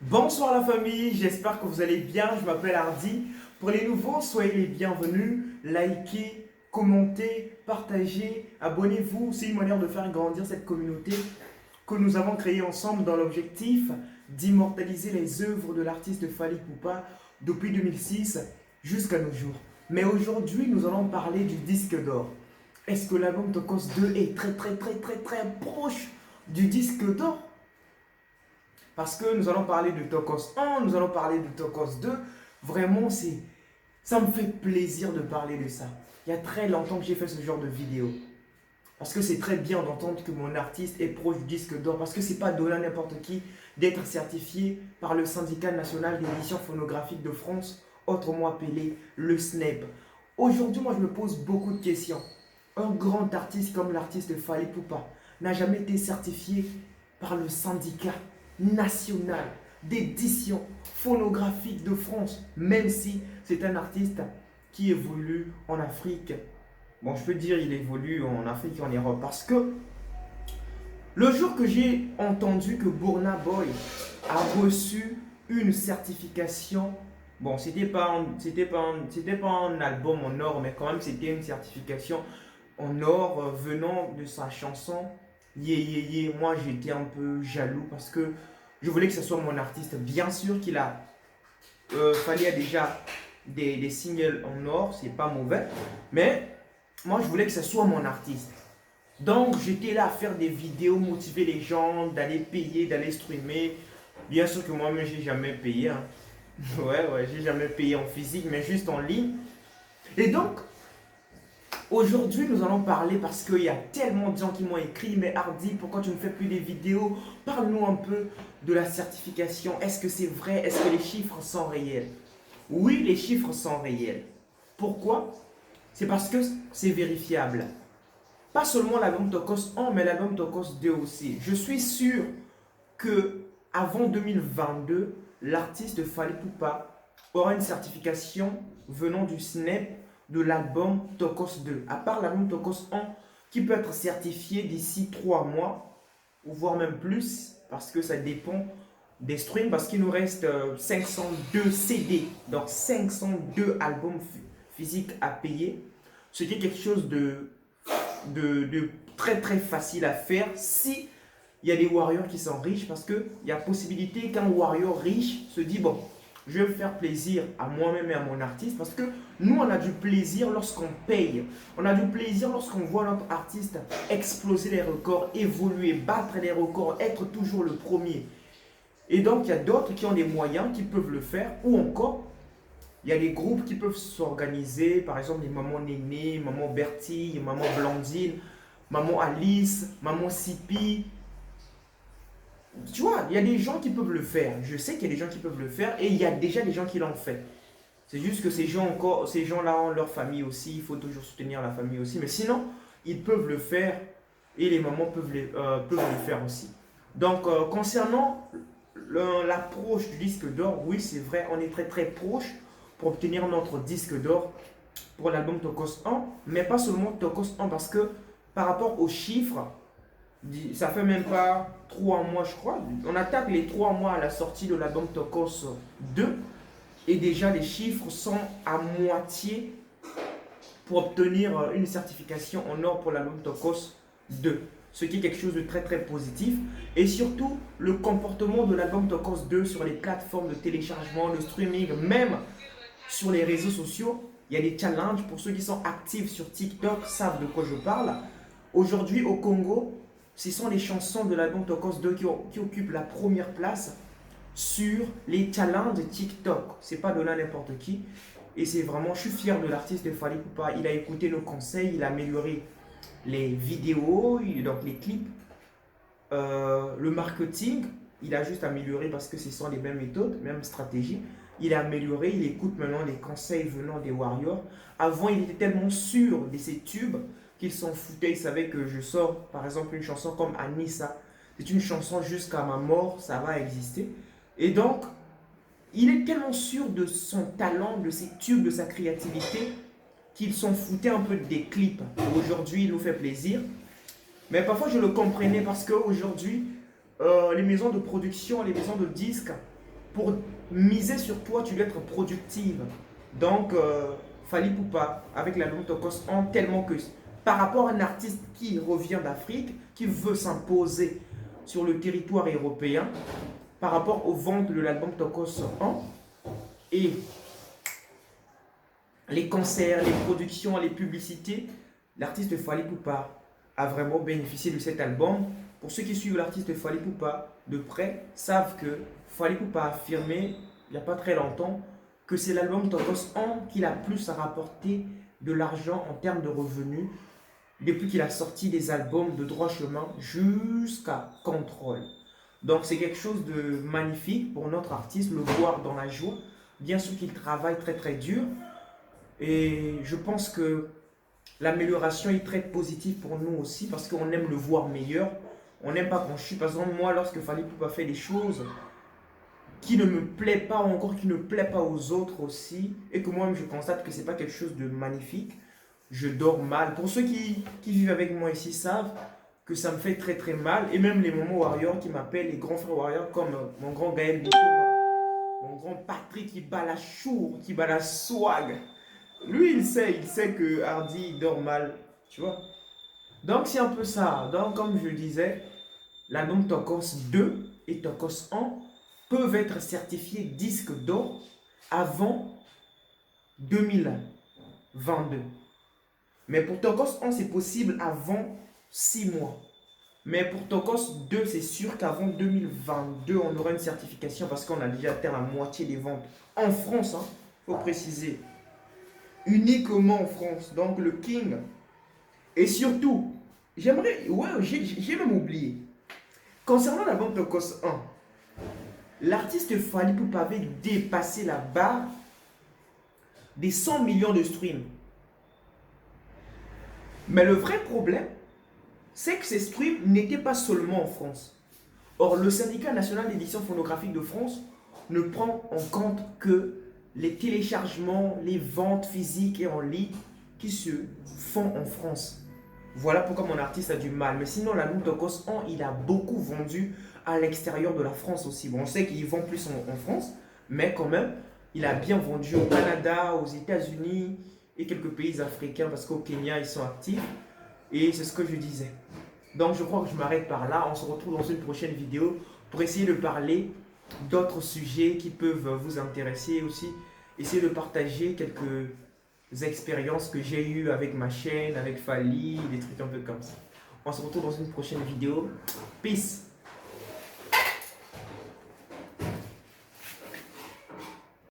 Bonsoir la famille, j'espère que vous allez bien, je m'appelle Hardy. Pour les nouveaux, soyez les bienvenus, likez, commentez, partagez, abonnez-vous. C'est une manière de faire grandir cette communauté que nous avons créée ensemble dans l'objectif d'immortaliser les œuvres de l'artiste Fally Ipupa depuis 2006 jusqu'à nos jours. Mais aujourd'hui, nous allons parler du disque d'or. Est-ce que l'album Tokos 2 est très proche du disque d'or? Parce que nous allons parler de Tokos 1, nous allons parler de Tokos 2. Vraiment, ça me fait plaisir de parler de ça. Il y a très longtemps que j'ai fait ce genre de vidéo. Parce que c'est très bien d'entendre que mon artiste est proche du disque d'or. Parce que c'est pas donné à n'importe qui d'être certifié par le Syndicat national d'édition phonographique de France, autrement appelé le SNEP. Aujourd'hui, moi, je me pose beaucoup de questions. Un grand artiste comme l'artiste Fally Ipupa n'a jamais été certifié par le syndicat national d'édition phonographique de France, même si c'est un artiste qui évolue en Afrique. Bon, je peux dire il évolue en Afrique et en Europe parce que le jour que j'ai entendu que Burna Boy a reçu une certification, bon, c'était pas un album en or, mais quand même c'était une certification en or venant de sa chanson Yeah Yeah Yeah. Moi j'étais un peu jaloux parce que je voulais que ce soit mon artiste. Bien sûr qu'il a fallu déjà des singles en or, c'est pas mauvais, mais moi je voulais que ce soit mon artiste. Donc j'étais là à faire des vidéos, motiver les gens, d'aller payer, d'aller streamer. Bien sûr que moi-même j'ai jamais payé. Hein. Ouais, j'ai jamais payé en physique, mais juste en ligne. Et donc, aujourd'hui, nous allons parler parce qu'il y a tellement de gens qui m'ont écrit, mais Hardy, pourquoi tu ne fais plus des vidéos? Parle-nous un peu de la certification. Est-ce que c'est vrai? Est-ce que les chiffres sont réels? Oui, les chiffres sont réels. Pourquoi? C'est parce que c'est vérifiable. Pas seulement l'album Tokos 1, mais l'album Tokos 2 aussi. Je suis sûr que avant 2022, l'artiste Fally Ipupa aura une certification venant du SNEP de l'album Tokos 2. À part l'album Tokos 1 qui peut être certifié d'ici 3 mois, ou voire même plus, parce que ça dépend des streams, parce qu'il nous reste 502 CD, donc 502 albums physiques à payer, ce qui est quelque chose de très facile à faire si il y a des warriors qui sont riches, parce qu'il y a possibilité qu'un warrior riche se dit bon, je vais faire plaisir à moi-même et à mon artiste, parce que nous on a du plaisir lorsqu'on paye, on a du plaisir lorsqu'on voit notre artiste exploser les records, évoluer, battre les records, être toujours le premier. Et donc il y a d'autres qui ont des moyens qui peuvent le faire, ou encore il y a des groupes qui peuvent s'organiser, par exemple les mamans Néné, maman Bertie, maman Blandine, maman Alice, maman Sipi. Tu vois, il y a des gens qui peuvent le faire. Je sais qu'il y a des gens qui peuvent le faire et il y a déjà des gens qui l'ont fait. C'est juste que ces gens-là ont leur famille aussi. Il faut toujours soutenir la famille aussi. Mais sinon, ils peuvent le faire et les mamans peuvent le faire aussi. Donc, concernant l'approche du disque d'or, oui, c'est vrai, on est très proche pour obtenir notre disque d'or pour l'album Tokos 1. Mais pas seulement Tokos 1 parce que par rapport aux chiffres, ça fait même pas 3 mois, je crois. On attaque les 3 mois à la sortie de l'album Tokos 2 et déjà les chiffres sont à moitié pour obtenir une certification en or pour l'album Tokos 2. Ce qui est quelque chose de très positif. Et surtout, le comportement de l'album Tokos 2 sur les plateformes de téléchargement, de streaming, même sur les réseaux sociaux. Il y a des challenges. Pour ceux qui sont actifs sur TikTok savent de quoi je parle. Aujourd'hui, au Congo, ce sont les chansons de l'album Tokos 2 qui occupent la première place sur les challenges de TikTok. C'est pas donné à n'importe qui. Et c'est vraiment, je suis fier de l'artiste de Fally Ipupa. Il a écouté nos conseils, il a amélioré les vidéos, donc les clips, le marketing. Il a juste amélioré parce que ce sont les mêmes méthodes, mêmes stratégies. Il a amélioré, il écoute maintenant les conseils venant des Warriors. Avant, il était tellement sûr de ses tubes qu'il s'en foutait. Il savait que je sors, par exemple, une chanson comme Anissa. C'est une chanson jusqu'à ma mort, ça va exister. Et donc, il est tellement sûr de son talent, de ses tubes, de sa créativité, qu'il s'en foutait un peu des clips. Aujourd'hui, il nous fait plaisir. Mais parfois, je le comprenais parce qu'aujourd'hui, les maisons de production, les maisons de disques pour miser sur toi, tu dois être productive. Donc, Fally Ipupa avec l'album Tokos en tellement que par rapport à un artiste qui revient d'Afrique, qui veut s'imposer sur le territoire européen, par rapport aux ventes de l'album Tokos en et les concerts, les productions, les publicités, l'artiste Fally Ipupa a vraiment bénéficié de cet album. Pour ceux qui suivent l'artiste Fally Ipupa de près, savent que Fally Ipupa a affirmé il n'y a pas très longtemps que c'est l'album Tokos en qui l'a plus rapporté de l'argent en termes de revenus depuis qu'il a sorti des albums de droit chemin jusqu'à Contrôle. Donc c'est quelque chose de magnifique pour notre artiste, le voir dans la joie. Bien sûr qu'il travaille très très dur et je pense que l'amélioration est très positive pour nous aussi parce qu'on aime le voir meilleur. On n'aime pas qu'on chute. Par exemple, moi, lorsque Fally Ipupa fait des choses qui ne me plaisent pas ou encore qui ne plaisent pas aux autres aussi, et que moi-même je constate que c'est pas quelque chose de magnifique, je dors mal. Pour ceux qui vivent avec moi ici savent que ça me fait très très mal. Et même les moments Warriors qui m'appellent, les grands frères Warriors comme mon grand Gaël Bito, mon grand Patrick qui bat la chour, qui bat la swag. Lui, il sait que Hardy il dort mal, tu vois. Donc c'est un peu ça. Donc comme je disais, l'album Tokos 2 et Tokos 1 peuvent être certifiés disque d'or avant 2022. Mais pour Tokos 1, c'est possible avant 6 mois. Mais pour Tokos 2, c'est sûr qu'avant 2022, on aura une certification parce qu'on a déjà atteint la moitié des ventes en France, hein, faut préciser. Uniquement en France. Donc le King. Et surtout, j'ai même oublié. Concernant l'album Tokos 1, l'artiste Fally Ipupa avait dépassé la barre des 100 millions de streams. Mais le vrai problème, c'est que ces streams n'étaient pas seulement en France. Or, le syndicat national d'édition phonographique de France ne prend en compte que les téléchargements, les ventes physiques et en ligne qui se font en France. Voilà pourquoi mon artiste a du mal. Mais sinon, l'album Tokos 1, il a beaucoup vendu à l'extérieur de la France aussi. Bon, on sait qu'il vend plus en France, mais quand même, il a bien vendu au Canada, aux États-Unis et quelques pays africains parce qu'au Kenya, ils sont actifs. Et c'est ce que je disais. Donc, je crois que je m'arrête par là. On se retrouve dans une prochaine vidéo pour essayer de parler d'autres sujets qui peuvent vous intéresser aussi. Essayer de partager quelques expériences que j'ai eues avec ma chaîne, avec Fally, des trucs un peu comme ça. On se retrouve dans une prochaine vidéo. Peace!